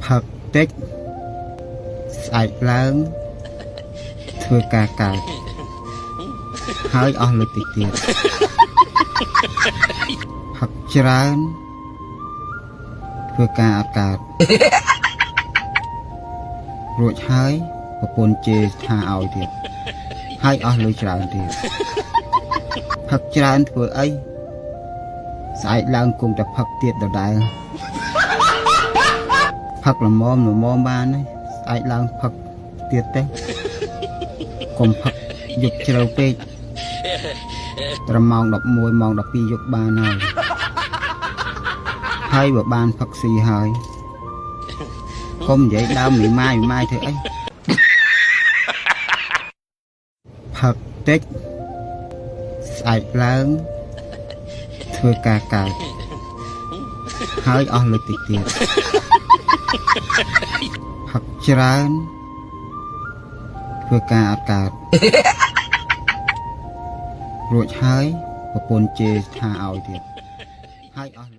ផឹកតិចស្អែកឡើងធ្វើការកើតហើយអស់លើតិចទៀតផឹកច្រើនធ្វើការអត់កើតរួចហើយប្រពន្ធជេរថាឲ្យទៀតហើយអស់លុយច្រើនទៀតផឹកច្រើនធ្វើអីស្អែកឡើងគង់តែផឹកទៀតដដែលផឹកល្មមបានហើយស្អែកឡើងផឹកទៀតទេកុំផឹកយប់ជ្រៅពេកត្រឹមម៉ោង11ម៉ោង12យប់បានហើយបើបានផឹកស៊ីហើយកុំនិយាយដើមមីម៉ាយធ្វើអីផឹកតិចស្អែកឡើងធ្វើការកើតហើយអស់លុយតិចទៀតផឹកច្រើនធ្វើការអត់កើតរួចហើយប្រពន្ធជេរថាឲ្យទៀតហើយអស់